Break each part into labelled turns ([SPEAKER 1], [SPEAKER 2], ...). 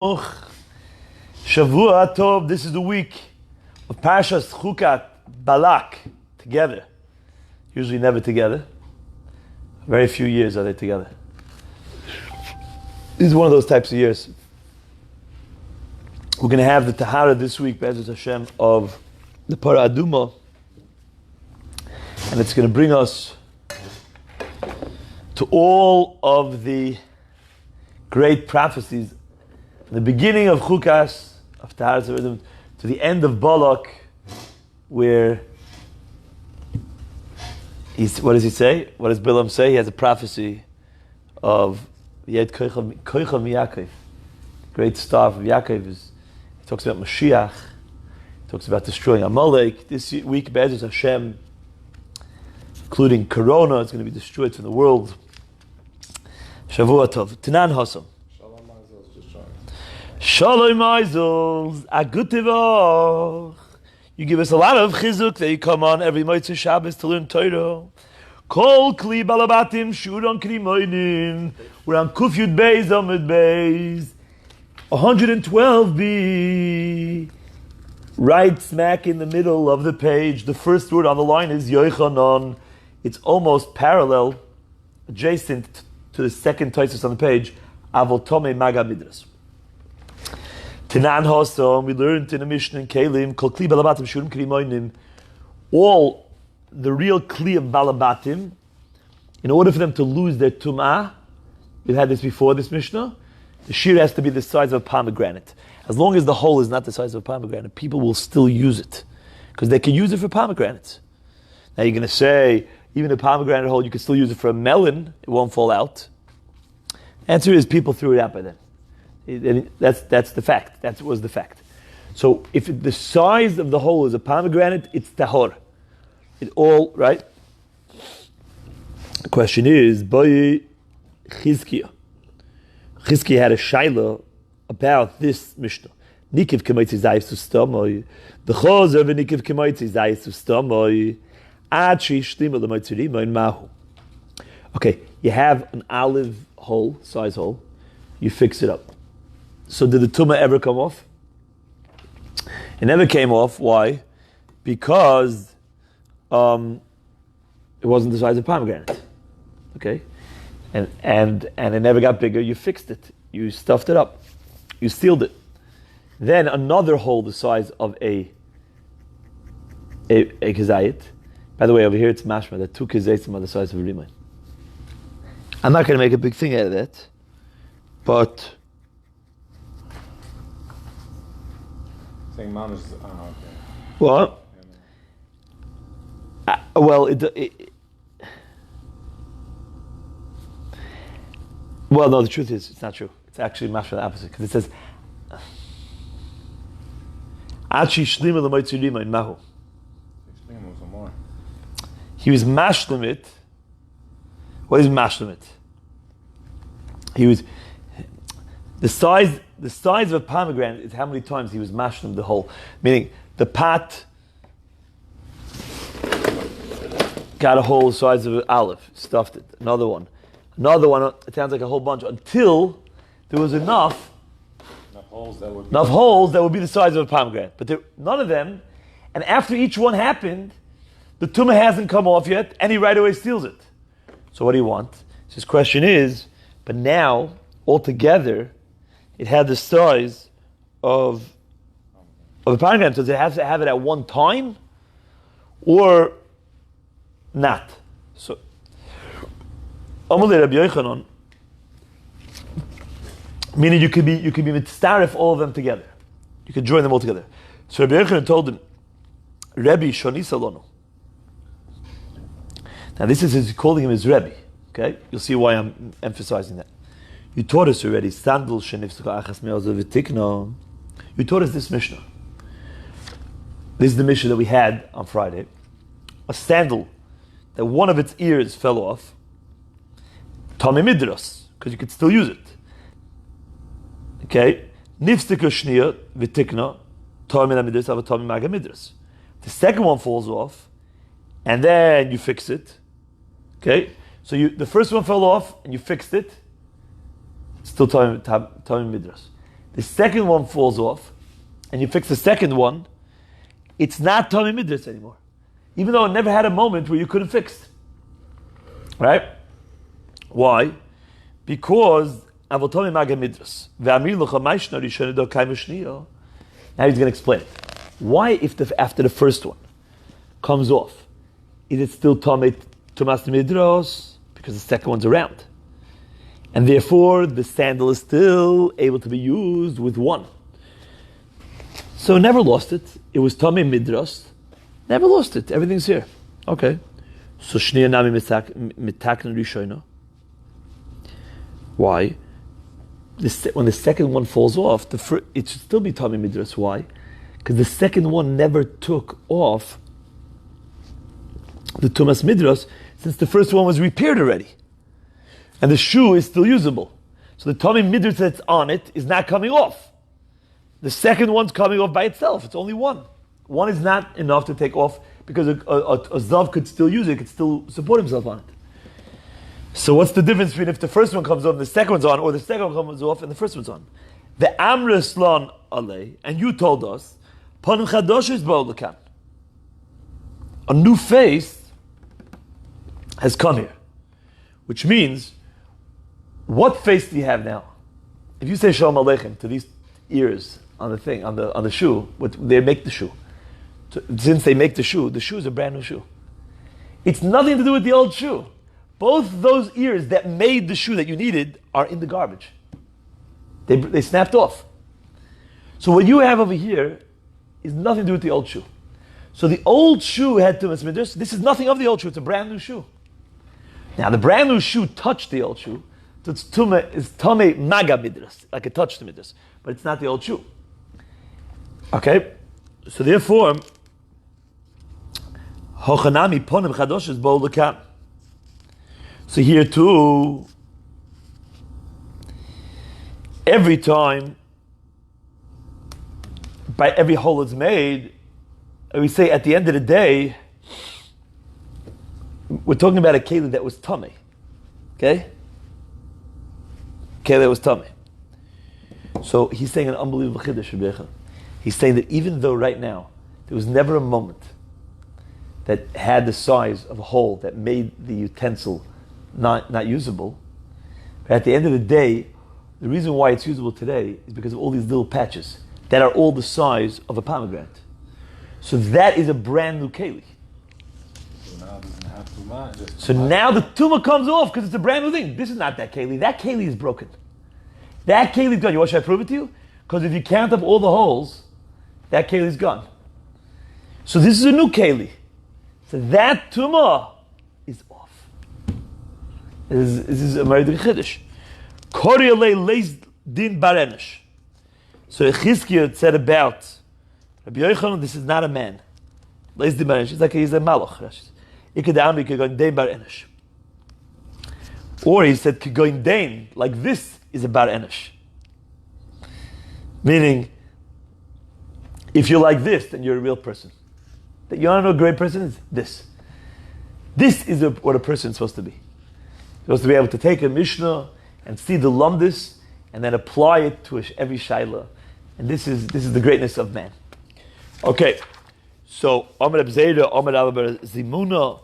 [SPEAKER 1] Shavua Tov, this is the week of Parshas Chukat Balak, together. Usually never together. Very few years are they together. This is one of those types of years. We're going to have the Tahara this week, Be'ezus Hashem, of the Parah Aduma, and it's going to bring us to all of the great prophecies, the beginning of Chukas, of Taharas Rhythm, to the end of Balak, where what does he say? What does Bilam say? He has a prophecy of Yed Koicha Yaakov. Great star of Yaakov. He talks about Mashiach. He talks about destroying Amalek. This week, Be'ezus Hashem, including Corona, it's going to be destroyed from the world. Shavua Tov. Tanan Hasam. Shalom Aizels, Agutivach. You give us a lot of chizuk that you come on every Motzei Shabbos to learn Torah. Kol Kli Balabatim Shuron Kli Moinim. We're on Kuf Yud Beis Amud Beis 112b. Right smack in the middle of the page. The first word on the line is Yochanan. It's almost parallel, adjacent to the second Tosfos on the page. Avol Tomei Maga Midras. Tanan Hasam, we learned in the Mishnah in Kelim, Kol Kli Balabatim Shurim Kli Moinim, all the real Kli of Balabatim, in order for them to lose their Tum'ah, we've had this before, this Mishnah, the shear has to be the size of a pomegranate. As long as the hole is not the size of a pomegranate, people will still use it, because they can use it for pomegranates. Now you're going to say, even a pomegranate hole, you can still use it for a melon, it won't fall out. Answer is, people threw it out by then. That's the fact. That was the fact. So if the size of the hole is a pomegranate, it's tahor. It all, right? The question is, by Chizkiah. Chizkiah had a shaila about this Mishnah. Nikiv k'moitzi zayis ustamoi. The chozer v'nikiv k'moitzi zayis ustamoi. Ad she'ishlim l'moitzi rimoin mahu. Okay, you have an olive hole, size hole. You fix it up. So did the tumah ever come off? It never came off. Why? Because it wasn't the size of pomegranate. Okay? And it never got bigger. You fixed it. You stuffed it up. You sealed it. Then another hole the size of a kazayit. By the way, over here it's mashma. That two kazayitim are the size of a rimon. I'm not going to make a big thing out of that. But
[SPEAKER 2] Mom is, okay.
[SPEAKER 1] What? Well, well, no. The truth is, it's not true. It's actually mashma the opposite, because it says, "Achi shlima l'moitzi rima in mahu." He was mashlim it. What is mashlim it? He was the size of a pomegranate is how many times he was mashlim the whole. Meaning, the pot got a hole the size of an olive, stuffed it. Another one. It sounds like a whole bunch, until there was enough holes that would be the size of a pomegranate. But none of them, and after each one happened, the tumah hasn't come off yet, and he right away steals it. So what do you want? So his question is, but now, altogether, it had the size of a pomegranate. So does it have to have it at one time or not? So, Amalei Rabbi Yochanan, meaning you could be mitzaref all of them together. You could join them all together. So Rabbi Yochanan told him, Rebbe Shoni Salono. Now this is he's calling him his Rebbe. Okay, you'll see why I'm emphasizing that. You taught us already. Sandal shenifsuka achas me'ozav v'tikno. You taught us this Mishnah. This is the Mishnah that we had on Friday. A sandal that one of its ears fell off. Tomei midras, because you could still use it. Okay, nifstika shniya v'tikno. Tomei midras have a tomei maga midras. The second one falls off, and then you fix it. Okay, so the first one fell off, and you fixed it. Still Tomei midras. the second one falls off, and you fix the second one, it's not Tomei Midras anymore. Even though it never had a moment where you couldn't fix. Right? Why? Because Avotomei Maga Midras. Now he's going to explain it. Why, if after the first one comes off, is it still Tomei Tumas Midros? Because the second one's around. And therefore, the sandal is still able to be used with one. So never lost it. It was Tomei Midros. Never lost it. Everything's here. Okay. So Shniya Nami Mitakna Rishono. Why? When the second one falls off, it should still be Tomei Midros. Why? Because the second one never took off the Tumas Midros, since the first one was repaired already. And the shoe is still usable. So the Tomei Midros that's on it is not coming off. The second one's coming off by itself. It's only one. One is not enough to take off because a Zav could still use it, could still support himself on it. So what's the difference between if the first one comes off and the second one's on, or the second one comes off and the first one's on? The Amr Slan Alei, and you told us, Panim Chadosh is Ba'ol Lekan. A new face has come here. Which means, what face do you have now? If you say Shalom Aleichem to these ears on the thing, on the shoe, they make the shoe. Since they make the shoe is a brand new shoe. It's nothing to do with the old shoe. Both those ears that made the shoe that you needed are in the garbage. They snapped off. So what you have over here is nothing to do with the old shoe. So the old shoe had Tumas Midras. This is nothing of the old shoe. It's a brand new shoe. Now the brand new shoe touched the old shoe. So it's Tomei Maga Midras, like it touched the Midras. But it's not the old shoe. Okay? So therefore, Hochanami Ponim Chadosh is Ba'ol Lekan. So here too, every time, by every hole it's made, we say at the end of the day, we're talking about a keli that was tummy. Okay? Keli that was tummy. So he's saying an unbelievable chiddush, Rabbi Yochanan. He's saying that even though right now, there was never a moment that had the size of a hole that made the utensil not usable, but at the end of the day, the reason why it's usable today is because of all these little patches that are all the size of a pomegranate. So that is a brand new keli. So now the tumah comes off because it's a brand new thing. This is not that keli. That keli is broken. That keli is gone. You want should I prove it to you? Because if you count up all the holes, that keli is gone. So this is a new keli. So that tumah is off. This is a Meridin Chiddush. Kori alei leis din barenesh. So Chizkiah said about Rabbi Yochanan, this is not a man. Leis din barenesh. It's like he's a malach. Ikadam kegoin dein barenesh. Or he said kegoin dein, like this is a barenesh. Meaning, if you're like this, then you're a real person. You want to know what a great person is? This. This is what a person is supposed to be. Supposed to be able to take a Mishnah and see the lumdis and then apply it to every shaila. And this is the greatness of man. Okay, so Amar Abzeira, Amar Abar Zimuna,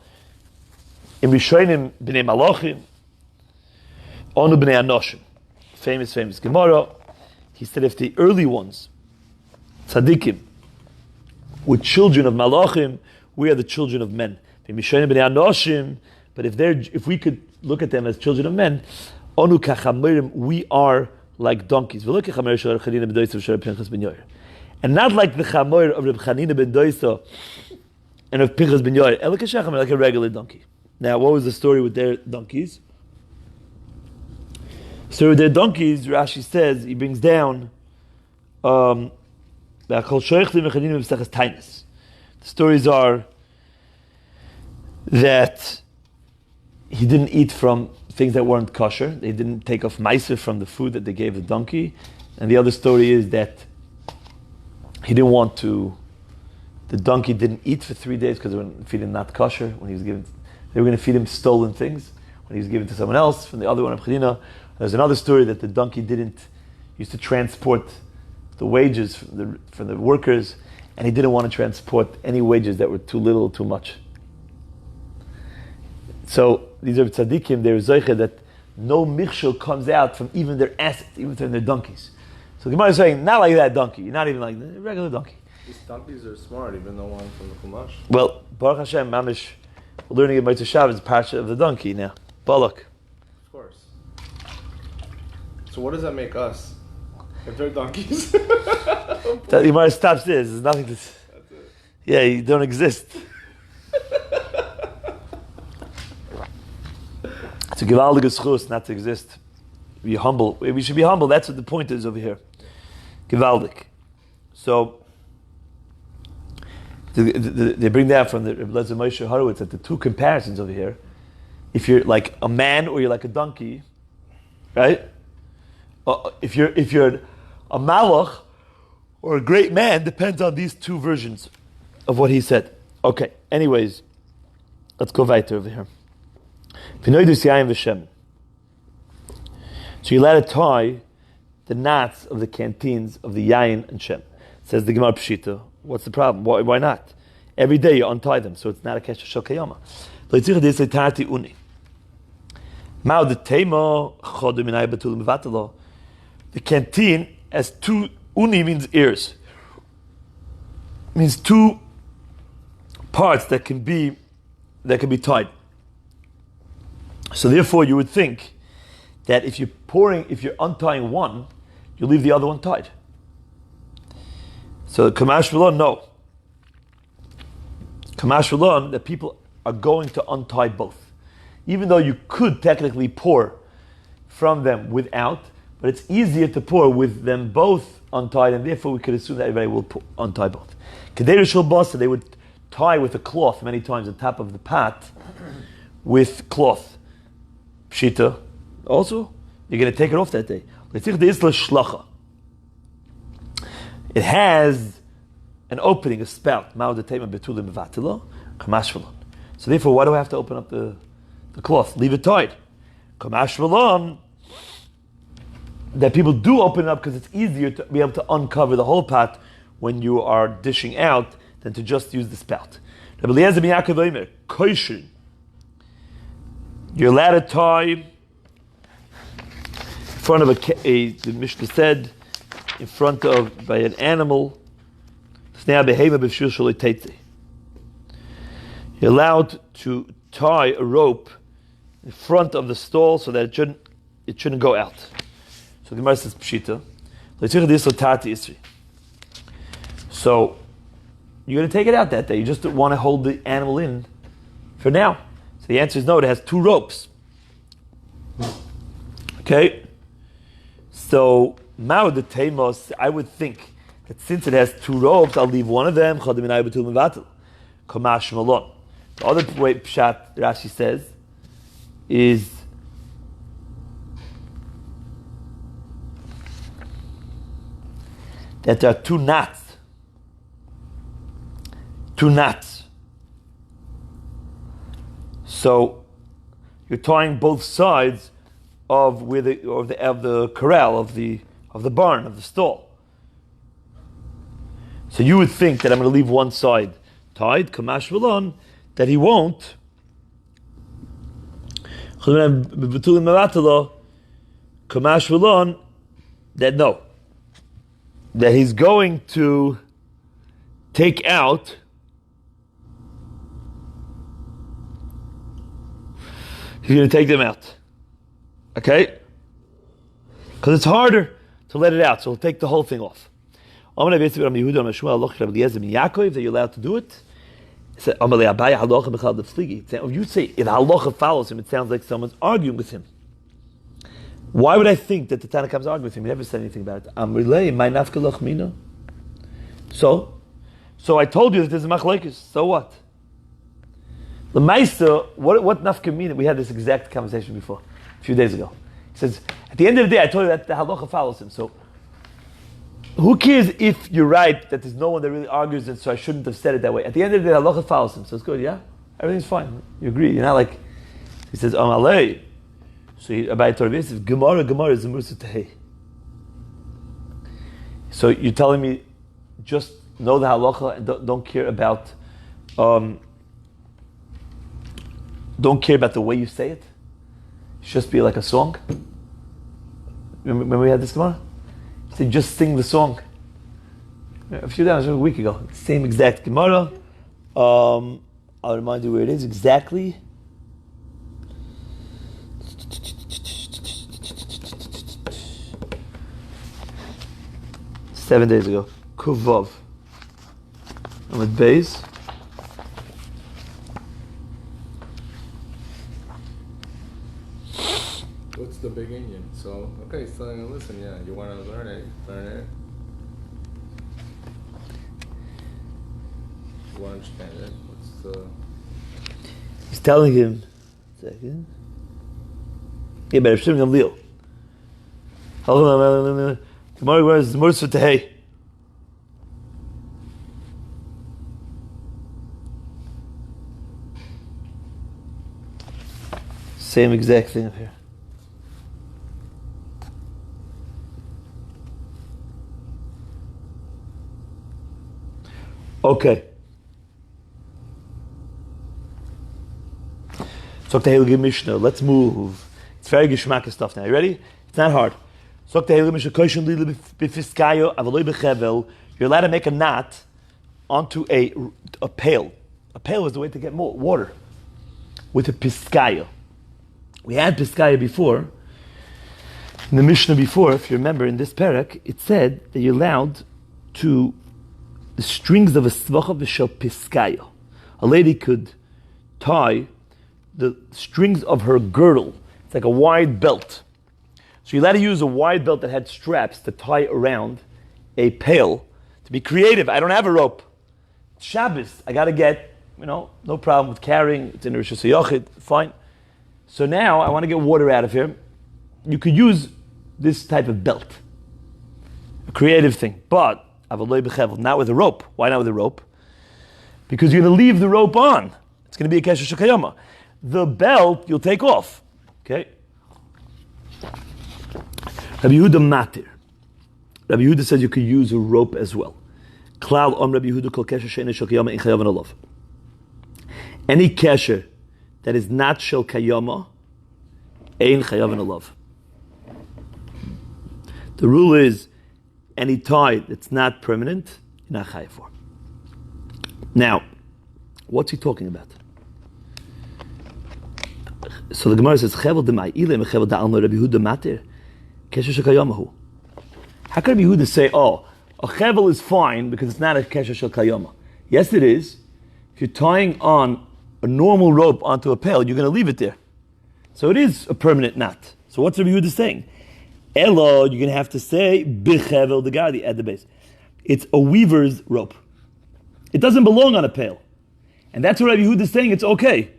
[SPEAKER 1] in Rishonim Bnei Malachim, Onu Bnei Anoshim. Famous Gemara. He said if the early ones, tzaddikim, were children of Malachim, we are the children of men. But if we could look at them as children of men, Onu kachamirim, we are like donkeys. And not like the chamoir of Reb Chanina ben Doisa and of Pinchas ben Yair, like a regular donkey. Now, what was the story with their donkeys? So with their donkeys, Rashi says, he brings down the stories are that he didn't eat from things that weren't kosher. They didn't take off meiser from the food that they gave the donkey. And the other story is that he didn't want to, the donkey didn't eat for 3 days because they were feeding not kosher. When he was given, they were going to feed him stolen things when he was given to someone else from the other one of Chedina. There's another story that the donkey didn't used to transport the wages from the workers, and he didn't want to transport any wages that were too little or too much. So these are tzaddikim, they're zoiche that no michshel comes out from even their assets, even from their donkeys. So the Gemara is saying, not like that donkey, you're not even like a regular donkey.
[SPEAKER 2] These donkeys are smart, even the one from the Chumash.
[SPEAKER 1] Well, Baruch Hashem, Mamish, we're learning at Motzei Shabbos, Parsha of the donkey now. Balak.
[SPEAKER 2] Of course. So what does that make us? If they're donkeys? The
[SPEAKER 1] Gemara stops there, there's nothing to... That's it. Yeah, you don't exist. It's a gewaldige schus not to exist. Be humble. We should be humble. That's what the point is over here. Gewaldig. So they bring that from the Rabbi Moshe Medresh that the two comparisons over here. If you're like a man or you're like a donkey, right? If you're a malach or a great man, depends on these two versions of what he said. Okay. Anyways, let's go weiter over here. So you're allowed to tie the knots of the canteens of the yayin and shem. Says the Gemara Pshita. What's the problem? Why not? Every day you untie them, so it's not a kesher shel kayama. The canteen has two, uni means ears. Means two parts that can be tied. So therefore you would think that if you're untying one, you leave the other one tied. So Kamash V'lon, no. Kamash V'lon, that people are going to untie both. Even though you could technically pour from them without, but it's easier to pour with them both untied, and therefore we could assume that everybody will untie both. Kedei Rishul Basa, they would tie with a cloth many times on top of the pot with cloth. Pshita, also, you're going to take it off that day. It has an opening, a spout. So therefore, why do I have to open up the cloth? Leave it tied. That people do open it up because it's easier to be able to uncover the whole pot when you are dishing out than to just use the spout. You're allowed to tie in front of the Mishnah said, in front of, by an animal. You're allowed to tie a rope in front of the stall so that it shouldn't go out. So the Gemara says Pshita. So you're going to take it out that day. You just don't want to hold the animal in for now. So the answer is no, it has two ropes. Okay? So, Mao the Temos, I would think that since it has two ropes, I'll leave one of them. The other way Pshat Rashi says is that there are two knots. Two knots. So you're tying both sides of the corral, of the barn, of the stall. So you would think that I'm going to leave one side tied, Kamash V'lon, that he won't. Kamash V'lon, that no. That he's going to take out he's going to take them out. Okay? Because it's harder to let it out, so he'll take the whole thing off. That you're allowed to do it. He said, if you say if halacha follows him, it sounds like someone's arguing with him. Why would I think that the Tanakh is arguing with him? He never said anything about it. So I told you that there's a machlokes. So what? The Meister, what nafka mina? We had this exact conversation before, a few days ago. He says, at the end of the day, I told you that the halacha follows him. So who cares if you're right, that there's no one that really argues, and so I shouldn't have said it that way. At the end of the day, halacha follows him. So it's good, yeah? Everything's fine. You agree. You're not like, he says, Amalei. So Abai Torah says, Gemara is a Musa Tehei. So you're telling me just know the halacha and don't care about the way you say it? It should just be like a song? Remember we had this Gemara? Say just sing the song. A few days, a week ago. Same exact Gemara. I'll remind you where it is exactly. Seven days ago. Kuvav. I'm with Beis.
[SPEAKER 2] What's the big Indian? So, okay, so listen, yeah, you want to learn it. You want to understand it. What's the...
[SPEAKER 1] He's telling him, second. Yeah, but Hashem Gamliel. Tomorrow wears the Mursa Tehei. Same exact thing up here. Okay. So Mishnah. Let's move. It's very geschmack stuff now. You ready? It's not hard. You're allowed to make a knot onto a pail. A pail is the way to get more water. With a piskaya. We had piskaya before. In the Mishnah before, if you remember in this parak, it said that you're allowed to the strings of a svacha v'shel piskaya. A lady could tie the strings of her girdle. It's like a wide belt. So you're allowed to use a wide belt that had straps to tie around a pail. To be creative, I don't have a rope. It's Shabbos, I got to get, no problem with carrying. It's in the Rosh Hashanah, fine. So now I want to get water out of here. You could use this type of belt. A creative thing. But, not with a rope. Why not with a rope? Because you're going to leave the rope on. It's going to be a kesher shekayama. The belt you'll take off. Okay? Rabbi Yehuda matir. Rabbi Yehuda says you could use a rope as well. Klal om Rabbi Yehuda kol kesher she'ein shel kayama in chayav alav. Any kesher that is not shel kayama, ein chayav alav. The rule is any tie that's not permanent, you're not chayav for. Now, what's he talking about? So the Gemara says, "Chevel demai ilem chevel da'alma Rabbi Yehuda matir kesher shekayamahu." How can Rabbi Yehuda say, "Oh, a chevel is fine because it's not a kesher shekayama"? Yes, it is. If you're tying on a normal rope onto a pail, you're going to leave it there, so it is a permanent knot. So what's Rabbi Yehuda saying? Elo, you're going to have to say bichevel the gardi at the base. It's a weaver's rope. It doesn't belong on a pail, and that's what Rabbi Yehuda is saying. It's okay.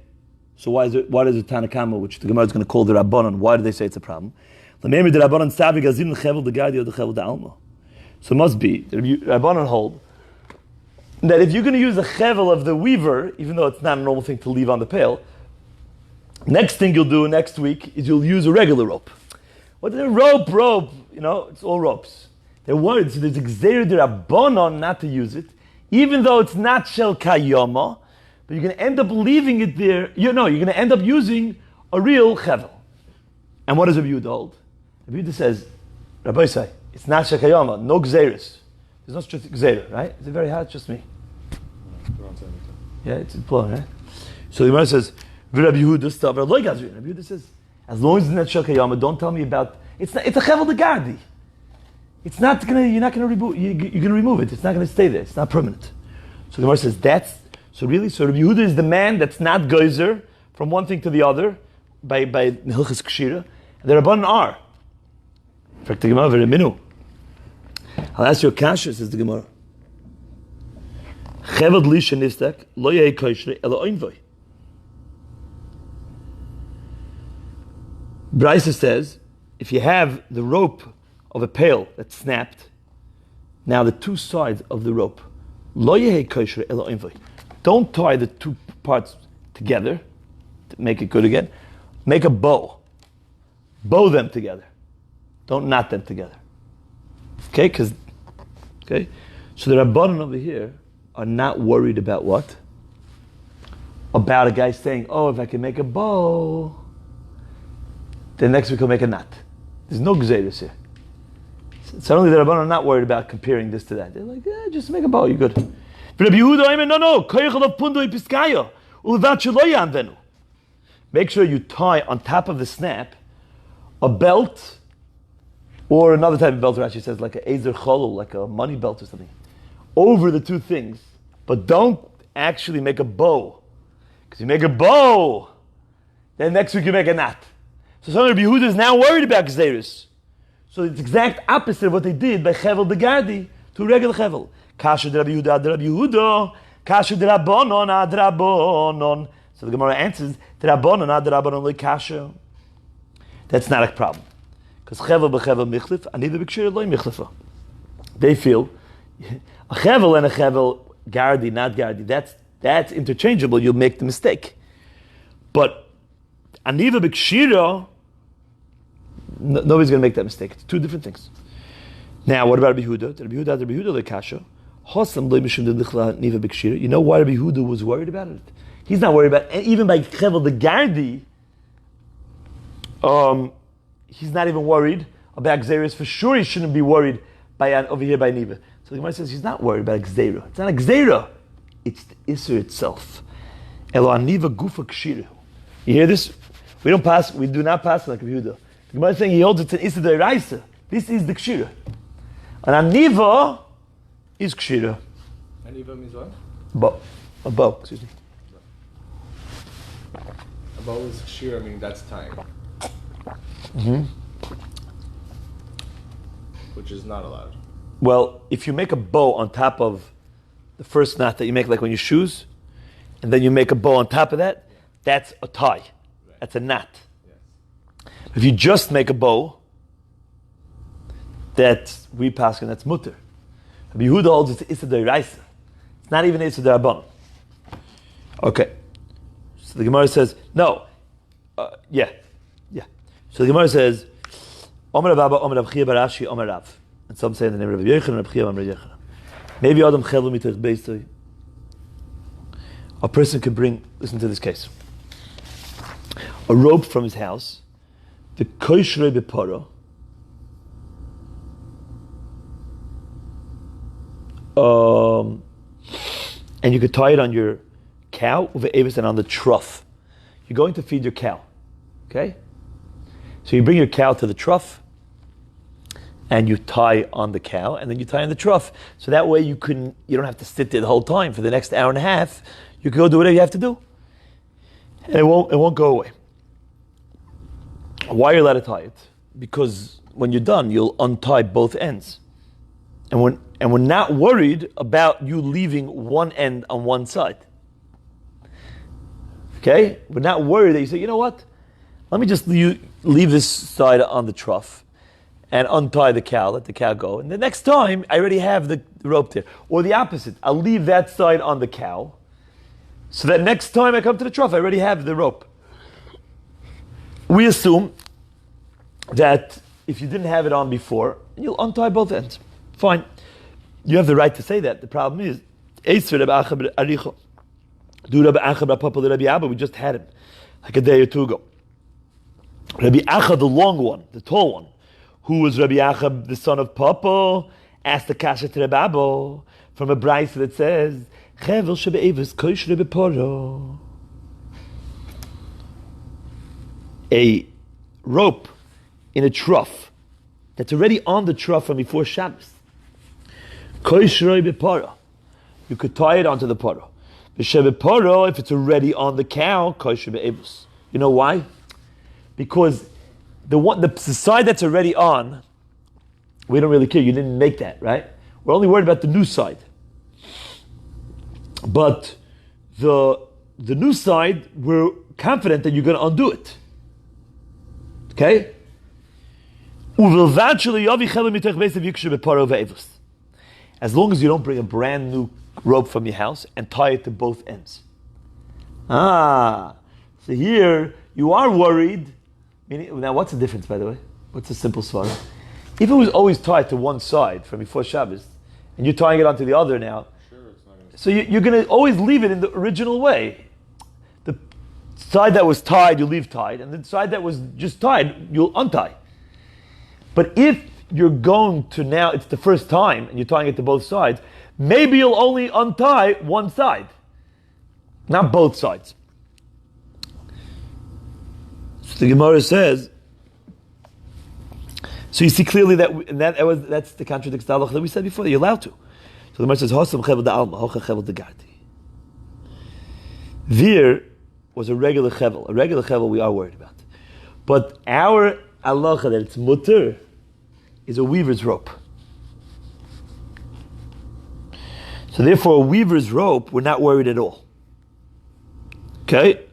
[SPEAKER 1] So why does it Tanakama, which the Gemara is going to call the Rabbanon, why do they say it's a problem? So it must be, the Rabbanon hold, that if you're going to use a chevel of the weaver, even though it's not a normal thing to leave on the pail, next thing you'll do next week is you'll use a regular rope. What is a rope? It's all ropes. They're worried, so there's Gzeir de Rabbanon not to use it, even though it's not shel kayama, but you're going to end up leaving it there. You're going to end up using a real chevel. And what does Rabbi Yehuda hold? Rabbi Yehuda says, Rabbi say, it's not shekayama, no gzeiris. There's no strict gzeir, right? Is it very hard? Just me. Yeah, it's plural, right? So the Gemara says, Rabbi Yehuda stuff. Rabbi Yehuda says, as long as it's not shekayama, don't tell me about. It's a chevel de gardi. It's not gonna. You're not gonna remove. You're gonna remove it. It's not gonna stay there. It's not permanent. So the Gemara says that's. So Rabbi Yehuda is the man that's not geyser from one thing to the other by Hilchas Kshira. And the Rabbanan are. In fact, the Gemara very minu. I'll ask you a kasha, says the Gemara. Chevad lisha nistak lo yeh koshre elo oinvoy. Brisa says, if you have the rope of a pail that's snapped, now the two sides of the rope, lo yeh koshre elo oinvoy. Don't tie the two parts together to make it good again. Make a bow. Bow them together. Don't knot them together. Okay? Because Okay? So the Rabbanon over here are not worried about what? About a guy saying, oh, if I can make a bow, then next week he'll make a knot. There's no gzeiros here. Suddenly the Rabbanon are not worried about comparing this to that. They're like, yeah, just make a bow, you're good. No. Make sure you tie on top of the snap a belt, or another type of belt, Rashi says, like a ezer cholul, like a money belt or something, over the two things. But don't actually make a bow. Because you make a bow, then next week you make a knot. So some Rabbi Yehuda is now worried about gzeiros. So it's exact opposite of what they did by chevel de gardi to regular chevel. Kasher de Rabbi Yehuda ad Rabbi Yehuda, kasher de Rabbanon ad Rabbanon. So the Gemara answers, de Rabbanon ad Rabbanon le kasher. That's not a problem. Because chevel bechevel michlif, aniva b'kshir loy michlifa. They feel a chevel and a chevel gardi, not gardi, that's interchangeable, you'll make the mistake. But aniva b'kshira, nobody's going to make that mistake. It's two different things. Now, what about Rabbi Yehuda? Rabbi Yehuda le kasha. You know why Rabbi Yehuda was worried about it? He's not worried about, even by chevel the gardi, he's not even worried about gzeiros. For sure he shouldn't be worried by over here by Niva. So the Gemara says he's not worried about gzeira. It's not a gzeira. It's the Isser itself. Elo aniva gufa kshiru. You hear this? We do not pass like Rabbi Yehuda. The Gemara is saying he holds it's an Isser d'oraisa. This is the kshira. An aniva is kshira.
[SPEAKER 2] Aniva means what?
[SPEAKER 1] A bow, excuse me.
[SPEAKER 2] A bow is kshira, meaning that's time.
[SPEAKER 1] Mm-hmm.
[SPEAKER 2] Which is not allowed.
[SPEAKER 1] Well, if you make a bow on top of the first knot that you make, like when you shoes, and then you make a bow on top of that, that's a tie. Right. That's a knot. Yes. If you just make a bow, that's we pass and that's mutter. Rabbi Yehuda holds it's Issa d'oraisa. It's not even Issa d'rabbanan. Okay. So the Gemara says, no. Yeah. So the Gemara says, Omer Rabba, Omer Rav Chia Barashi, Omer Rav. And some say in the name of Rabbi Yochanan, Rabbi Chia, Omer Yochanan. Maybe Adam Chelu Mitach Beistai. A person could bring, listen to this case, a rope from his house, the Koishrei Bepara, and you could tie it on your cow, and on the trough. You're going to feed your cow, okay? So you bring your cow to the trough, and you tie on the cow, and then you tie on the trough. So that way you don't have to sit there the whole time for the next hour and a half. You can go do whatever you have to do, and it won't go away. Why are you allowed to tie it? Because when you're done, you'll untie both ends, and we're not worried about you leaving one end on one side. Okay, we're not worried that you say, you know what? Let me just leave this side on the trough and untie the cow, let the cow go. And the next time, I already have the rope there. Or the opposite, I'll leave that side on the cow, so that next time I come to the trough, I already have the rope. We assume that if you didn't have it on before, you'll untie both ends. Fine. You have the right to say that. The problem is, we just had him like a day or two ago. Rabbi Acha, the long one, the tall one, who was Rabbi Acha, the son of Papa, asked the kasha to Rabbi Abba from a brayse that says, Chevel shebe'eves kosh rebeporo. A rope in a trough that's already on the trough from before Shabbos. Kosh rebeporo. You could tie it onto the poro. B'shebeporo, if it's already on the cow, kosh shebe'eves. You know why? Because the side that's already on, we don't really care. You didn't make that, right? We're only worried about the new side. But the new side, we're confident that you're going to undo it. Okay? As long as you don't bring a brand new rope from your house and tie it to both ends. So here you are worried. Now, what's the difference, by the way? What's the simple svara? If it was always tied to one side from before Shabbos, and you're tying it onto the other now.
[SPEAKER 2] Sure, it's not going to.
[SPEAKER 1] So you're going to always leave it in the original way. The side that was tied, you leave tied, and the side that was just tied, you'll untie. But if you're going to now, it's the first time, and you're tying it to both sides, maybe you'll only untie one side, not both sides. So the Gemara says, so you see clearly that's the contradiction that we said before, that you're allowed to. So the Gemara says, Hosam chevel da alma, hocha chevel da gardi. Vir was a regular chevel we are worried about. But our halacha that it's mutter is a weaver's rope. So therefore, a weaver's rope, we're not worried at all. Okay?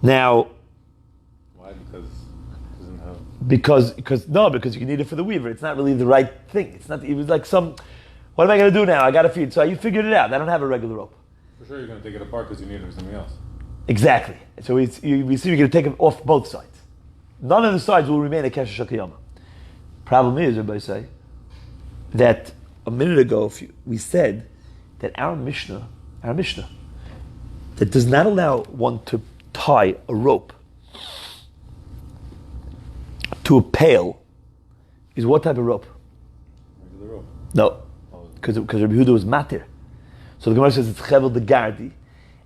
[SPEAKER 1] Now,
[SPEAKER 2] Why? Because it doesn't have.
[SPEAKER 1] Because you need it for the weaver. It's not really the right thing. It was like what am I going to do now? I got to feed. So you figured it out. I don't have a regular rope.
[SPEAKER 2] For sure, you're going to take it apart because you need it for something else.
[SPEAKER 1] Exactly. So we see you're going to take it off both sides. None of the sides will remain a kesher shakiyama. Problem is, everybody say, that a minute ago we said that our Mishnah, that does not allow one to tie a rope to a pail is what type of rope?
[SPEAKER 2] Regular rope.
[SPEAKER 1] No, because Rabbi Yehuda was matir. So the Gemara says it's chevel de gardi,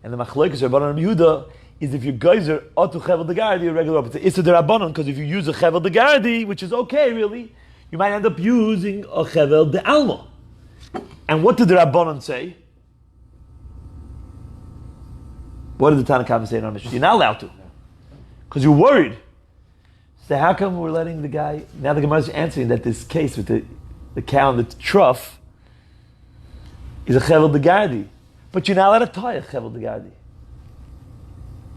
[SPEAKER 1] and the machlokes of Rabbanan and Rabbi Yehuda is if you geyser to chevel de gardi a regular rope. It's issa de Rabbanan, because if you use a chevel de gardi, which is okay really, you might end up using a chevel de alma. And what did the Rabbanan say? What did the Tanakh say in our Mishnah? You're not allowed to, because you're worried. So how come we're letting the guy? Now the Gemara is answering that this case with the cow and the trough is a chevel de gardi, but you're not allowed to tie a chevel de gardi.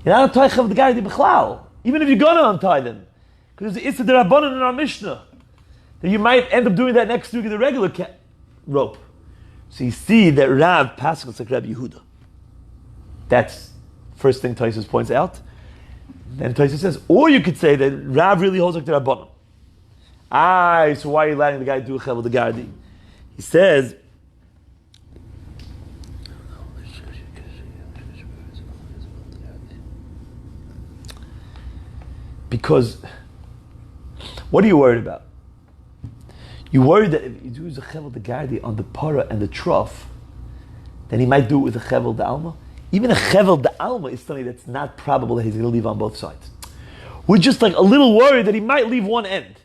[SPEAKER 1] You're not allowed to tie a chevel de gardi b'chlal, even if you're gonna untie them, because it's the Rabbanan in our Mishnah that you might end up doing that next week with the regular rope. So you see that Rav passes like Rabbi Yehuda. That's first thing Taisus points out. Then Taisus says, or you could say that Rav really holds like the Rabbanan. So why are you letting the guy do a chevel de gardi? He says, because what are you worried about? You're worried that if you do a chevel de gardi on the para and the trough, then he might do it with a chevel de alma. Even a chevel de alma is something that's not probable that he's going to leave on both sides. We're just like a little worried that he might leave one end.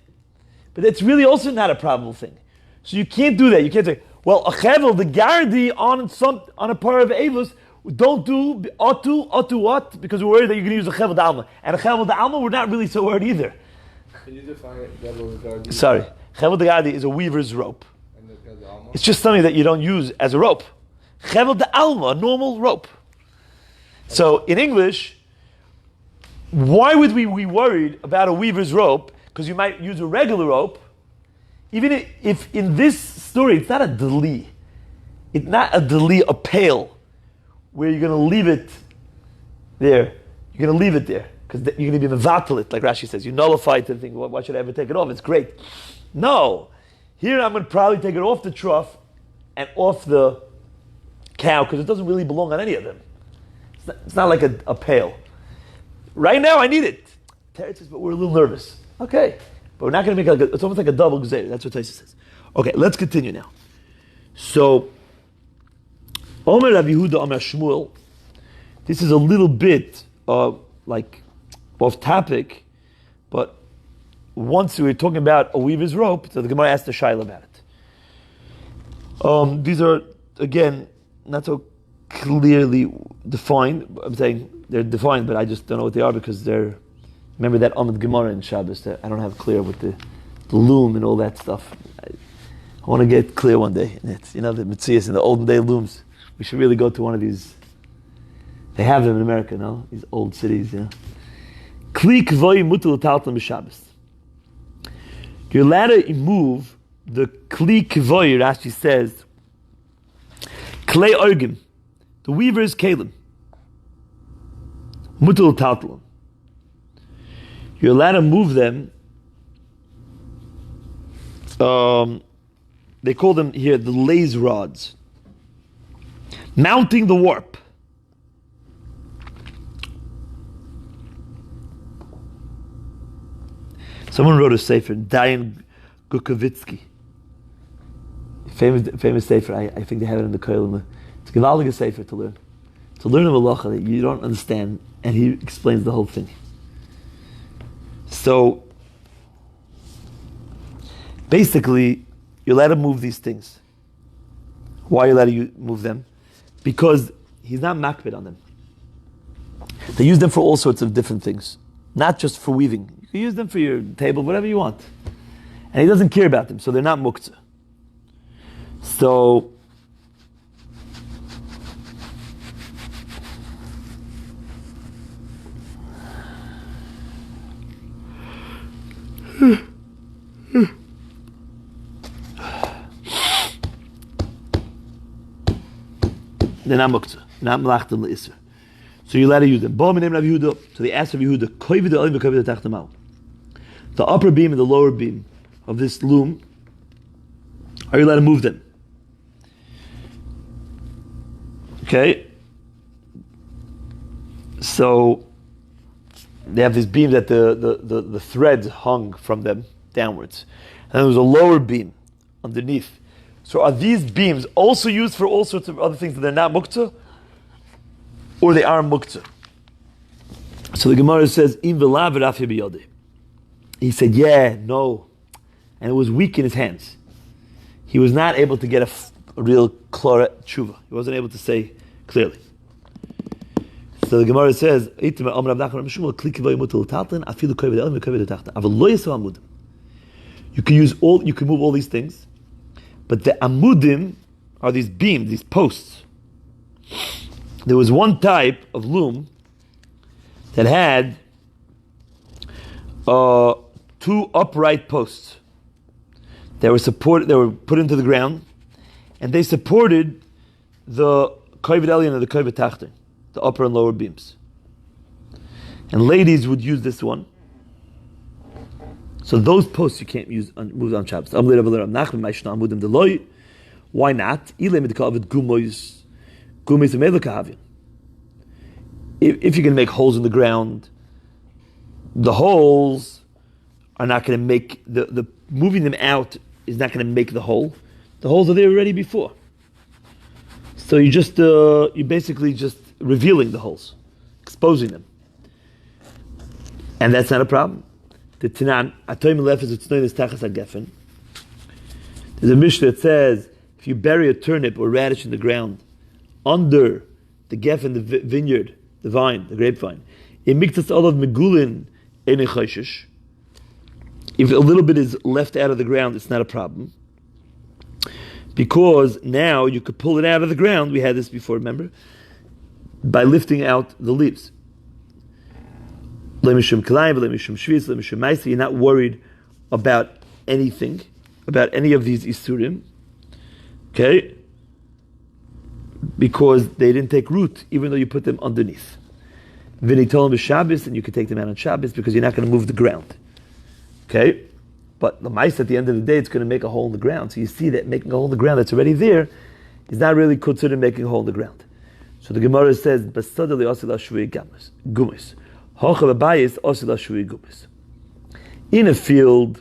[SPEAKER 1] But that's really also not a probable thing. So you can't do that. You can't say, well, a chevel de gardi on a par of avos, don't do otu what? Because we're worried that you're going to use a chevel de alma. And a chevel de alma, we're not really so worried either.
[SPEAKER 2] Can you define chevel de gardi?
[SPEAKER 1] Sorry. Chevel de gardi is a weaver's rope.
[SPEAKER 2] And the alma?
[SPEAKER 1] It's just something that you don't use as a rope. Chevel de alma, a normal rope. So in English, why would we be worried about a weaver's rope? Because you might use a regular rope. Even if in this story, it's not a deli. It's not a deli, a pail, where you're going to leave it there. You're going to leave it there. Because you're going to be mevatel, like Rashi says. You nullify it and think, why should I ever take it off? It's great. No. Here I'm going to probably take it off the trough and off the cow, because it doesn't really belong on any of them. It's not like a pail. Right now I need it. Teretz says, but we're a little nervous. Okay. But we're not going to make it's almost like a double gzeir. That's what Taisa says. Okay, let's continue now. So, Omer Rav Yehuda Omer Shmuel, this is a little bit like off topic, but once we were talking about a weaver's rope, so the Gemara asked the Shaila about it. These are, again, not so clearly defined. I'm saying they're defined, but I just don't know what they are because they're. Remember that Amud Gemara in Shabbos that I don't have clear with the loom and all that stuff. I want to get clear one day. And it's, the Metzias and the olden day looms. We should really go to one of these. They have them in America, no? These old cities, Kli kvoy mutul taltam b'Shabbos. You're allowed to move the kli kvoy. Rashi says, klei orgim. The weaver's kalim. Mutul taltalam. You're allowed to move them they call them here the laze rods. Mounting the warp. Someone wrote a sefer, Dayan Gukovitsky. Famous sefer. I think they have it in the Koilima. It's a gewaltige sefer to learn. To learn a malacha that you don't understand, and he explains the whole thing. So, basically, you're allowed to move these things. Why are you allowed to move them? Because he's not makbid on them. They use them for all sorts of different things. Not just for weaving. You can use them for your table, whatever you want. And he doesn't care about them, so they're not muktzah. So, they're not muktzah, not melachtim le'isr. So you're allowed to use them. So the ass of Yehuda, the upper beam and the lower beam of this loom, are you allowed to move them? Okay? So they have these beams that the threads hung from them downwards. And there was a lower beam underneath. So are these beams also used for all sorts of other things that they're not muktzah? Or they are muktzah? So the Gemara says, Im v'lav v'rafya b'yodeh. He said, yeah, no. And it was weak in his hands. He was not able to get a real klora tshuva. He wasn't able to say clearly. So the Gemara says, you can move all these things, but the amudim are these beams, these posts. There was one type of loom that had two upright posts. They were put into the ground, and they supported the kovet elyon and the kovet tachton, the upper and lower beams. And ladies would use this one. So those posts you can't move on Shabbos. Why not? If you're going to make holes in the ground, the holes are not going to make the moving them out is not going to make the hole. The holes are there already before. So you're basically just revealing the holes, exposing them, and that's not a problem. The Tanan Atoim Lefes Utznoin Tachas HaGefen. There's a Mishnah that says if you bury a turnip or radish in the ground under the gefen, the vineyard, the vine, the grapevine, in miktas olav megulin ein chayshish. If a little bit is left out of the ground, it's not a problem. Because now you could pull it out of the ground, we had this before, remember? By lifting out the leaves. You're not worried about anything, about any of these isurim. Okay? Because they didn't take root, even though you put them underneath. V'nitolim b'Shabbos, and you could take them out on Shabbos because you're not going to move the ground. Okay? But the mice at the end of the day, it's going to make a hole in the ground. So you see that making a hole in the ground that's already there is not really considered making a hole in the ground. So the Gemara says, "Basadali osila shui gumis, hocha b'bayis osila shui gumis." In a field,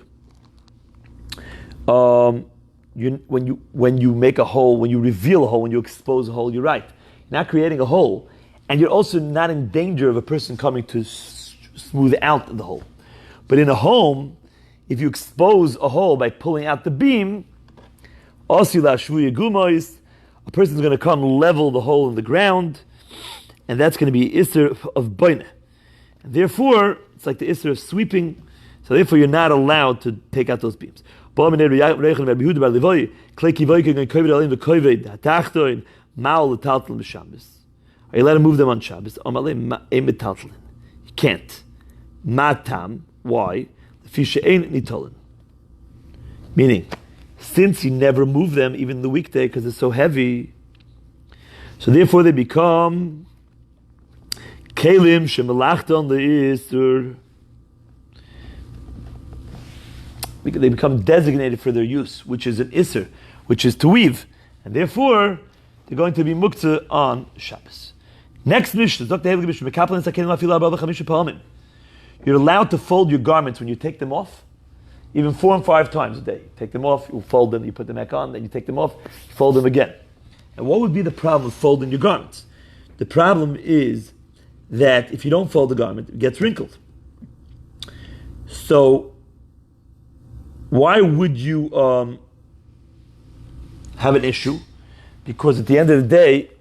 [SPEAKER 1] when you make a hole, when you reveal a hole, when you expose a hole, you're right. You're not creating a hole, and you're also not in danger of a person coming to smooth out the hole. But in a home, if you expose a hole by pulling out the beam, osila shvuya gumois, a person's going to come level the hole in the ground, and that's going to be isser of boineh. And therefore, it's like the isser of sweeping, so therefore you're not allowed to take out those beams. Are you allowed to move them on Shabbos? You can't. Matam, why? Meaning, since you never move them even the weekday because it's so heavy, so therefore they become kelim shemelachton le'isur. They become designated for their use, which is an isser. which is to weave, and therefore they're going to be muktzah on Shabbos. Next Mishnah, you're allowed to fold your garments when you take them off, even 4 and 5 times a day. Take them off, you fold them, you put them back on, then you take them off, you fold them again. And what would be the problem with folding your garments? The problem is that if you don't fold the garment, it gets wrinkled. So, why would you have an issue? Because at the end of the day,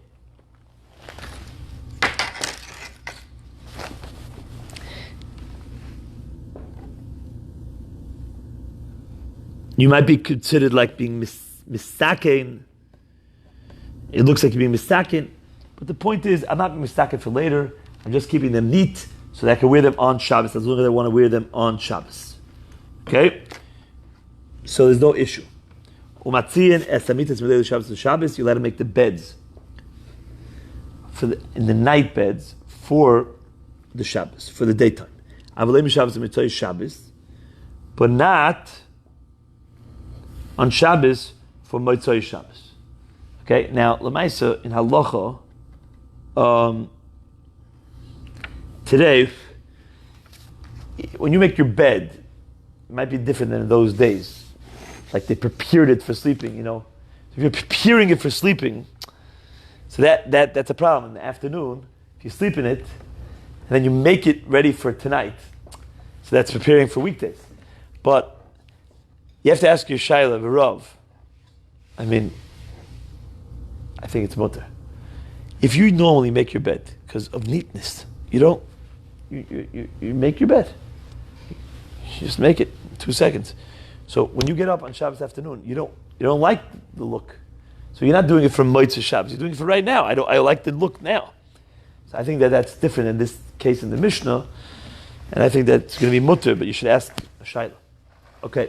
[SPEAKER 1] you might be considered like being misaken. It looks like you're being misaken. But the point is, I'm not being misaken for later. I'm just keeping them neat so that I can wear them on Shabbos as long as I want to wear them on Shabbos. Okay? So there's no issue. You let them make the beds in the night beds for the Shabbos, for the daytime. But not on Shabbos for Motzei Shabbos. Okay, now Lamaisa in Halacha, today, when you make your bed, it might be different than in those days. Like they prepared it for sleeping, If you're preparing it for sleeping, so that's a problem. In the afternoon, if you sleep in it, and then you make it ready for tonight, so that's preparing for weekdays. But you have to ask your Shaila, V'Rav. I think it's mutter. If you normally make your bed because of neatness, you make your bed. You just make it in 2 seconds. So when you get up on Shabbos afternoon, you don't like the look. So you're not doing it for Motzei Shabbos. You're doing it for right now. I like the look now. So I think that's different in this case in the Mishnah, and I think that's going to be mutter. But you should ask a Shaila. Okay.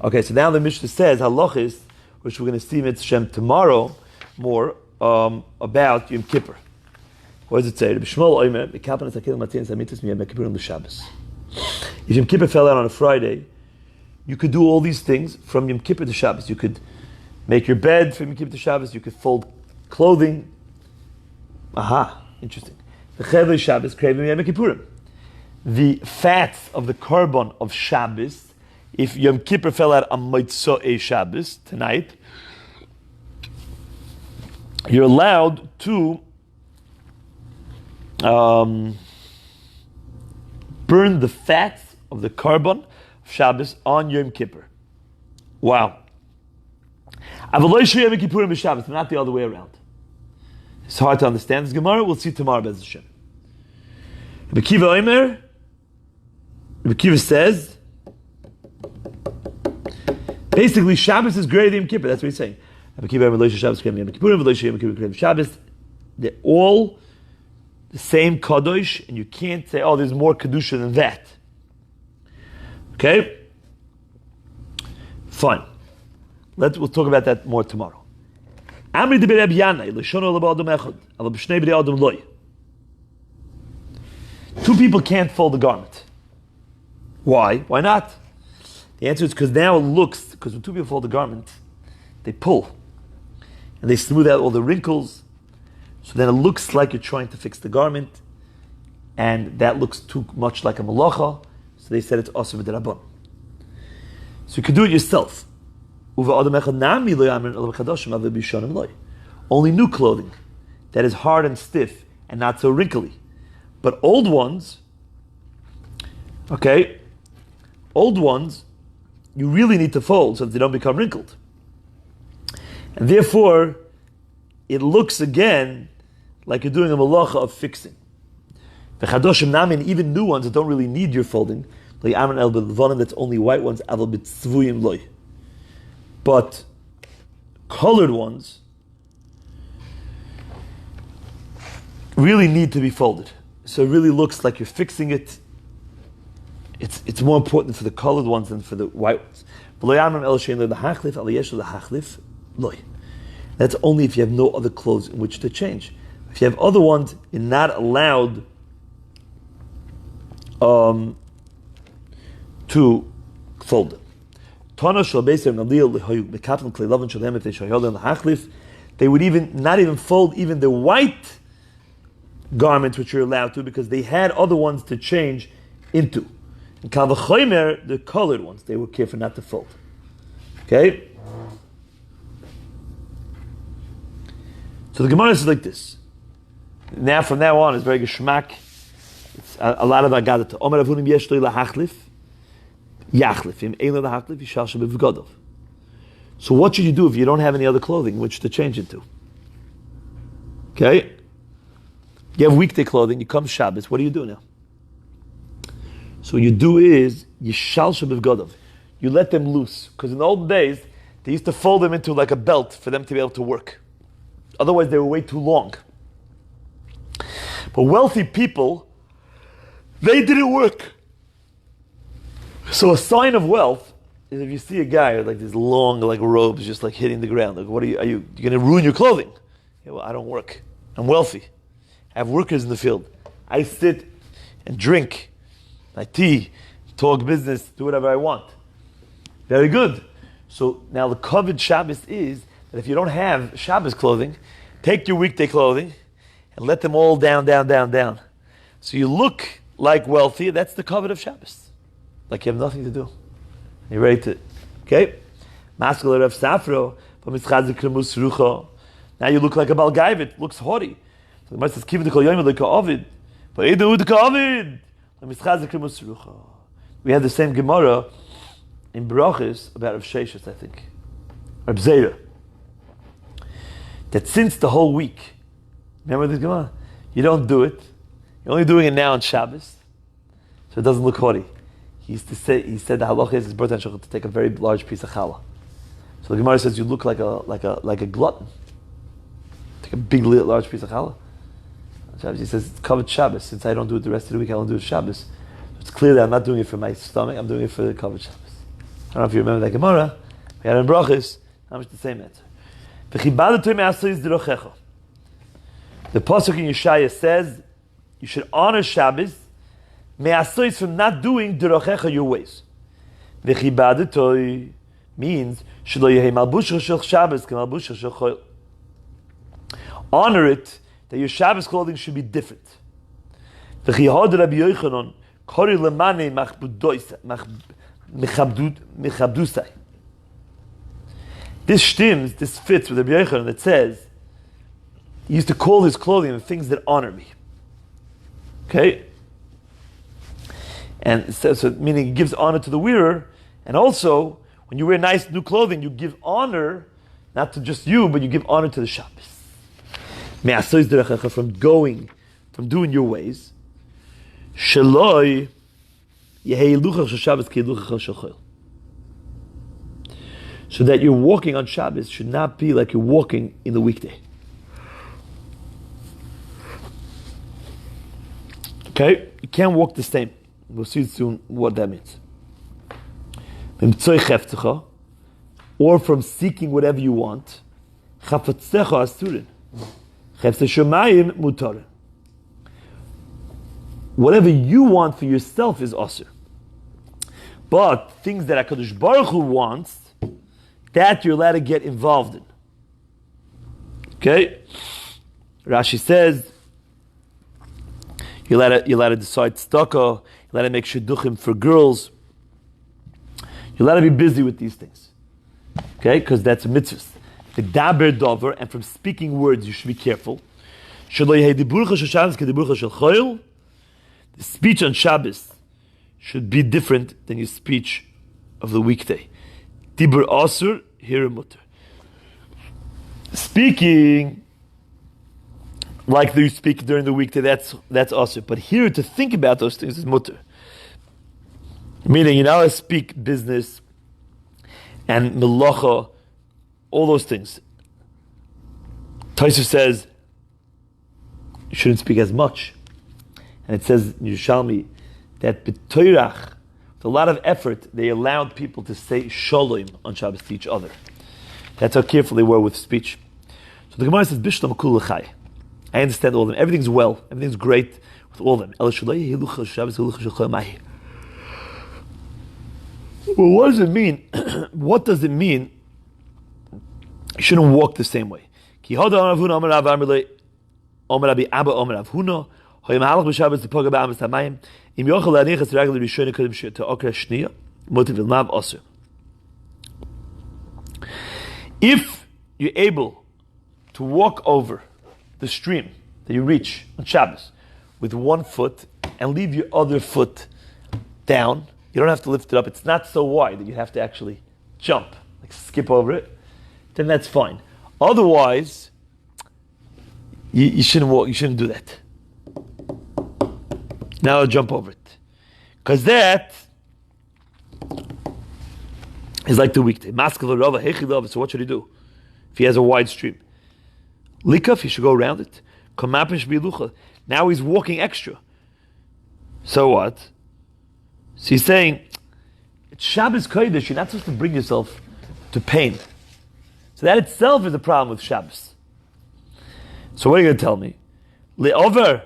[SPEAKER 1] Okay. So now the Mishnah says halachis, which we're going to see Mitzvah Shem tomorrow more about Yom Kippur. What does it say? If Yom Kippur fell out on a Friday, you could do all these things from Yom Kippur to Shabbos. You could make your bed from Yom Kippur to Shabbos. You could fold clothing. Aha, interesting. The fats of the korban of Shabbos, if Yom Kippur fell out on Motzei Shabbos, tonight, you're allowed to burn the fats of the korban of Shabbos on Yom Kippur. Wow. But not the other way around. It's hard to understand this Gemara. We'll see tomorrow, Bez Hashem. Rabbi Kiva says, basically, Shabbos is greater than Yom Kippur. That's what he's saying. They're all the same kadosh, and you can't say, "Oh, there's more kedusha than that." Okay, fine. We'll talk about that more tomorrow. Two people can't fold the garment. Why? Why not? The answer is because now it looks, because when two people fold the garment, they pull and they smooth out all the wrinkles. So then it looks like you're trying to fix the garment, and that looks too much like a malacha. So they said it's asur b'derabban. So you can do it yourself. Only new clothing that is hard and stiff and not so wrinkly. But old ones, you really need to fold so that they don't become wrinkled. And therefore, it looks again like you're doing a malacha of fixing. Even new ones that don't really need your folding, that's only white ones, but colored ones really need to be folded. So it really looks like you're fixing it. It's more important for the colored ones than for the white ones. That's only if you have no other clothes in which to change. If you have other ones, you're not allowed to fold them. They would not even fold even the white garments which you're allowed to, because they had other ones to change into. And kal v'chomer, the colored ones, they were careful not to fold. Okay? So the Gemara is like this. Now, from now on, it's very geschmack. It's a lot of agadata. Omer avunim yesh lo lahachlif, yachlif. Im ein lo lahachlif, yishal shebevgodov. So what should you do if you don't have any other clothing which to change into? Okay? You have weekday clothing, you come Shabbos, what do you do now? So what you do is, yishal shebevgodov. You let them loose. Because in the old days, they used to fold them into like a belt for them to be able to work. Otherwise, they were way too long. But wealthy people, they didn't work. So a sign of wealth is if you see a guy with like these long like robes just like hitting the ground. Like, what are you going to ruin your clothing? Yeah, well, I don't work. I'm wealthy. I have workers in the field. I sit and drink my tea, talk business, do whatever I want. Very good. So now the covered Shabbos is that if you don't have Shabbos clothing, take your weekday clothing and let them all down. So you look like wealthy. That's the covet of Shabbos. Like you have nothing to do. You're ready to, okay? Now you look like a Balgaivit. Looks haughty. So the Gemara says, "Kiv dekol yoyim lekol ovid, v'edu dekol ovid." We had the same Gemara in Brachos about Rav Sheshes, I think, Rav Zera. That since the whole week, remember this Gemara? You don't do it. You're only doing it now on Shabbos, so it doesn't look haughty. He said the halacha is his birthday to take a very large piece of challah. So the Gemara says you look like a glutton. Take a big large piece of challah. He says it's covered Shabbos. Since I don't do it the rest of the week, I don't do it Shabbos. So it's clear that I'm not doing it for my stomach. I'm doing it for the covered Shabbos. I don't know if you remember that Gemara. We had it in Brachos. How much the same answer? The pasuk in Yeshaya says you should honor Shabbos. Me'asois from not doing derochecha your ways. V'chibadetoi means shelo yehi malbusha shel Shabbos k'malbusha shel choil. Honor it that your Shabbos clothing should be different. V'chihod Rabbi Yochanan kori lemane mechabdusai. This fits with Rabbi Yochanan that says he used to call his clothing the things that honor me. Okay? And so meaning it gives honor to the wearer, and also when you wear nice new clothing, you give honor not to just you, but you give honor to the Shabbos. From doing your ways. So that you're walking on Shabbos should not be like you're walking in the weekday. Okay? You can't walk the same. We'll see soon what that means. Or from seeking whatever you want. Whatever you want for yourself is asur. But things that HaKadosh Baruch Hu wants, that you're allowed to get involved in. Okay? Rashi says, you're allowed to decide tzedakah, you're allowed to make shidduchim for girls. You're allowed to be busy with these things. Okay? Because that's a mitzvah. The daber dover, and from speaking words you should be careful. The speech on Shabbos should be different than your speech of the weekday. Dibur asur, here mutter. Speaking like you speak during the weekday, that's asur. But here to think about those things is mutter. Meaning you're not allowed to speak business and melacha, all those things. Taisuf says you shouldn't speak as much. And it says in Yerushalmi that b'toirach, with a lot of effort, they allowed people to say shalom on Shabbos to each other. That's how careful they were with speech. So the Gemara says, Bishlam kul l'chai. I understand all of them. Everything's well. Everything's great with all of them. Well, what does it mean what does it mean? You shouldn't walk the same way. Ki hada Amar Rav Huna, Amar Rav Amar Amar Rabbi Abba, Amar Rav Huna, Hoyim Halach b'Shabbos Tipoga b'Amas Hamayim, Im Yochel Lanichas Ragel Rishon Kedem to Okra Shniya, Motiv Ilmav Osir. If you're able to walk over the stream that you reach on Shabbos with one foot and leave your other foot down, you don't have to lift it up. It's not so wide that you have to actually jump, like skip over it. Then that's fine. Otherwise, you shouldn't walk. You shouldn't do that. Now I'll jump over it, because that is like the weekday. So what should he do if he has a wide stream? Likaf, he should go around it. Now he's walking extra. So what? So he's saying, it's Shabbos Kodesh, you're not supposed to bring yourself to pain. So that itself is a problem with Shabbos. So what are you going to tell me? Le'over,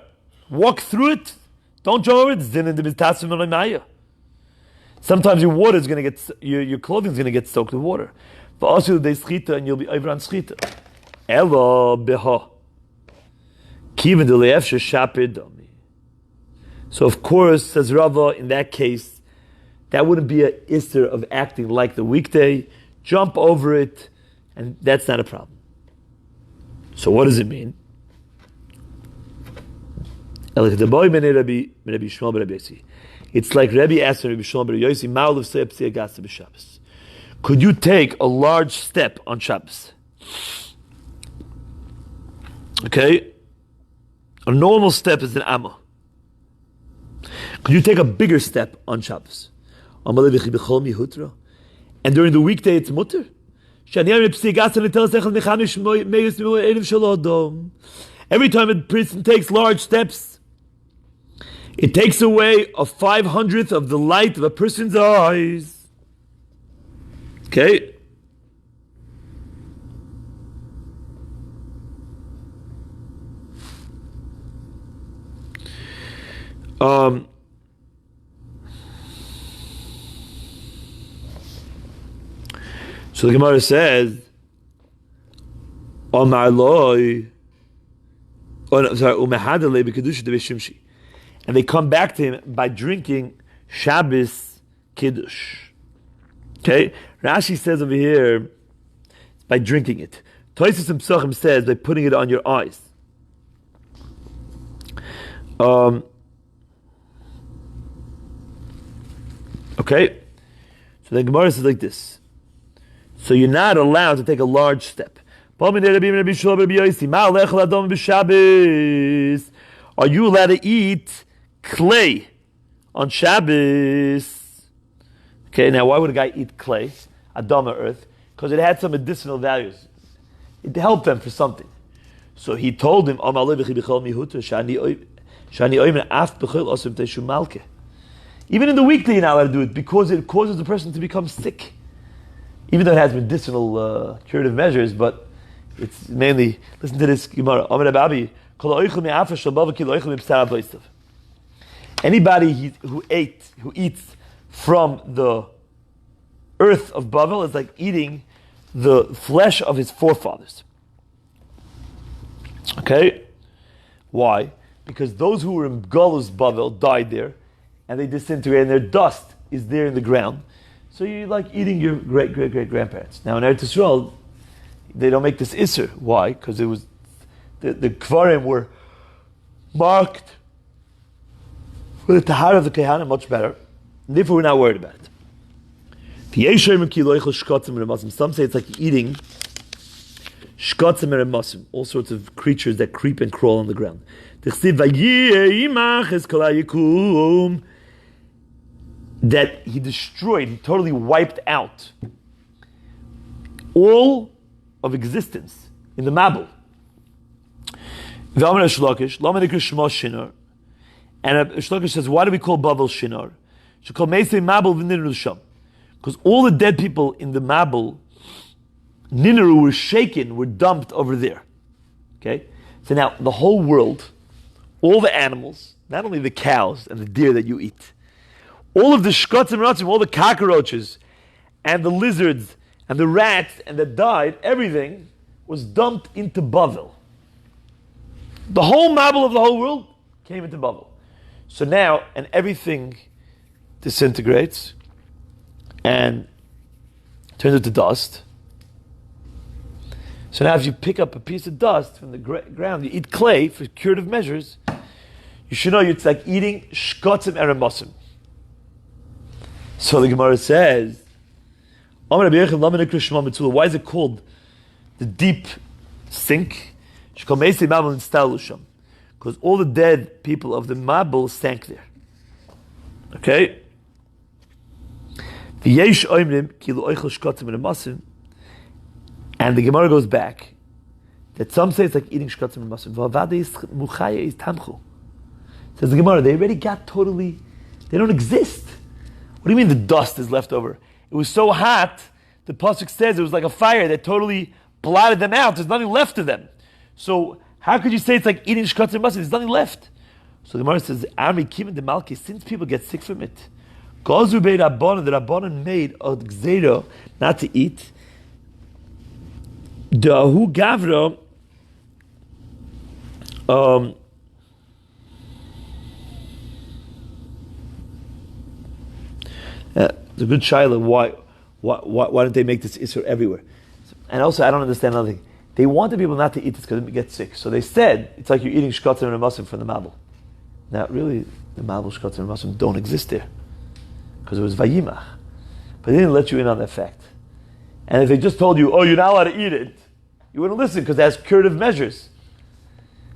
[SPEAKER 1] walk through it, don't jump over it. Sometimes your water is going to get, your clothing is going to get soaked with water. But also they schita and you'll be over on schita. Elo beha. Kiven de le'efshe shapid dami. So of course, says Rava, in that case, that wouldn't be an isser of acting like the weekday. Jump over it, and that's not a problem. So what does it mean? It's like Rabbi asked Rabbi Shmuel Bar Yosi, Ma'al of Seyab Tzia Gasa b'Shabbos. Could you take a large step on Shabbos? Okay? A normal step is an Amma. Could you take a bigger step on Shabbos? And during the weekday it's mutter? Every time a person takes large steps, it takes away a 500th of the light of a person's eyes. Okay? So the Gemara says, and they come back to him by drinking Shabbos Kiddush. Okay? Rashi says over here, by drinking it. Tosfos and Pesachim says by putting it on your eyes. Okay? So the Gemara says like this. So you're not allowed to take a large step. Are you allowed to eat clay on Shabbos? Okay, now why would a guy eat clay, Adama earth? Because it had some medicinal values. It helped them for something. So he told him, even in the weekday you're not allowed to do it because it causes the person to become sick. Even though it has medicinal curative measures, but it's mainly, listen to this Gemara. Anybody who eats from the earth of Bavel is like eating the flesh of his forefathers. Okay? Why? Because those who were in Galus Bavel died there, and they disintegrated, and their dust is there in the ground. So you're like eating your great-great-great-grandparents. Now in Eretz Yisrael, they don't make this Isser. Why? Because it was the Kvarim were marked with the Tahar of the Kehanim much better. And therefore we're not worried about it. Some say it's like eating shkotzim eremasim, all sorts of creatures that creep and crawl on the ground. That he destroyed, he totally wiped out all of existence in the Mabul. And Shlokish says, why do we call Bavel Shinar? Because all the dead people in the Mabul, Ninaru, were shaken, were dumped over there. Okay? So now, the whole world, all the animals, not only the cows and the deer that you eat, all of the shkotzim ratzim, all the cockroaches, and the lizards and the rats and that died, everything was dumped into Bavel. The whole Mabel of the whole world came into Bavel. So now, and everything disintegrates and turns into dust. So now if you pick up a piece of dust from the ground, you eat clay for curative measures, you should know it's like eating shkotzim eremosim. So the Gemara says, why is it called the deep sink? Because all the dead people of the Mabel sank there. Okay? And the Gemara goes back that some say it's like eating shkotzim and masim. Says the Gemara, they already got totally, they don't exist. What do you mean the dust is left over? It was so hot, the pasuk says it was like a fire that totally blotted them out. There's nothing left of them. So how could you say it's like eating shkotzim and masim? There's nothing left. So the Gemara says, Ami Kim the Malki, since people get sick from it, Gazu Beit Rabbanan, the Rabbanan made a gzeira not to eat. Dahu Gavra, it's a good shaila. Why don't they make this issur everywhere? And also, I don't understand another thing. They wanted people not to eat this because they get sick. So they said it's like you're eating shkotzim and masim from the Mabel. Now, really, the Mabel shkotzim and masim don't exist there because it was vayimach, but they didn't let you in on that fact. And if they just told you, "Oh, you're not allowed to eat it," you wouldn't listen because it has curative measures.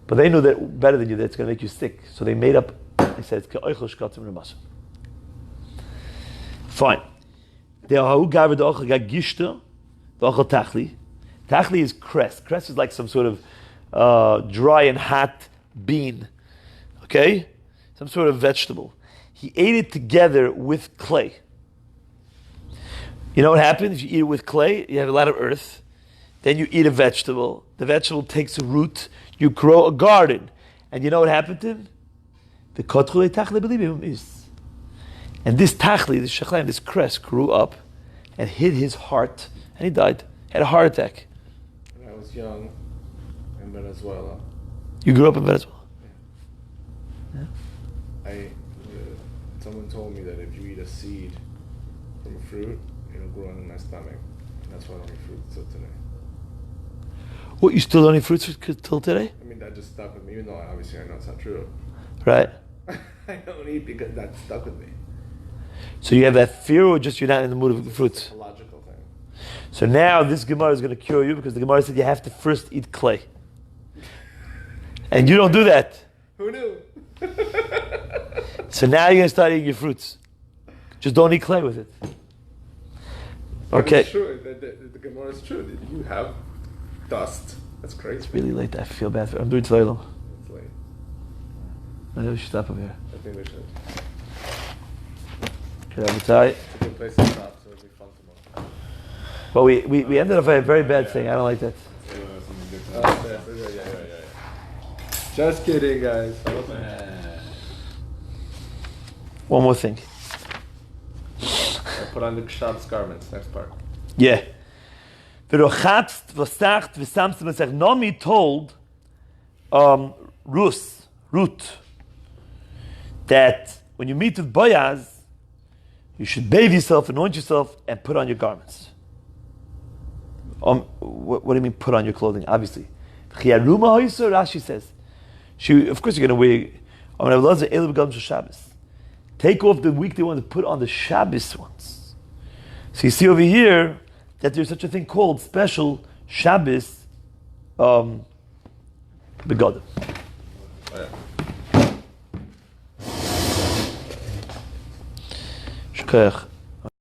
[SPEAKER 1] But they knew that better than you that it's going to make you sick. So they made up. They said it's ke'oichel shkotzim and masim. Fine. Tachli is cress. Cress is like some sort of dry and hot bean. Okay? Some sort of vegetable. He ate it together with clay. You know what happens? If you eat it with clay, you have a lot of earth. Then you eat a vegetable. The vegetable takes a root. You grow a garden. And you know what happened to him? The kotchule tachli b'libim is. And this tachli, this shechleim, this cress grew up and hit his heart, and he died. Had a heart attack.
[SPEAKER 2] When I was young in Venezuela.
[SPEAKER 1] You grew up in Venezuela?
[SPEAKER 2] Yeah. Someone told me that if you eat a seed from a fruit, it'll grow in my stomach. And that's why I don't eat fruit till today.
[SPEAKER 1] What, you still don't eat fruits till today?
[SPEAKER 2] I mean, that just stuck with me, even though obviously I know it's not true.
[SPEAKER 1] Right.
[SPEAKER 2] I don't eat because that stuck with me.
[SPEAKER 1] So you have that fear, or just you're not in the mood of the fruits?
[SPEAKER 2] It's a logical thing.
[SPEAKER 1] So now this Gemara is going to cure you because the Gemara said you have to first eat clay. And you don't do that.
[SPEAKER 2] Who knew?
[SPEAKER 1] So now you're going to start eating your fruits. Just don't eat clay with it. Okay.
[SPEAKER 2] It's true. The Gemara is true. You have dust. That's crazy.
[SPEAKER 1] It's really late. I feel bad. I'm doing today long.
[SPEAKER 2] It's late.
[SPEAKER 1] Maybe we should stop over here.
[SPEAKER 2] I think we should.
[SPEAKER 1] It's a
[SPEAKER 2] good place to stop, so it'll be fun tomorrow.
[SPEAKER 1] Well, we ended up a very bad thing. I don't like that.
[SPEAKER 2] Yeah. Just kidding, guys.
[SPEAKER 1] One more thing.
[SPEAKER 2] I put on the Shabbos garments. Next part.
[SPEAKER 1] Yeah. Nomi told Ruth, that when you meet with Boaz, you should bathe yourself, anoint yourself, and put on your garments. What do you mean put on your clothing? Obviously. Rashi says, of course you're going to wear, take off the weekday ones and put on the Shabbos ones. So you see over here that there's such a thing called special Shabbos begodim. Shkoyach.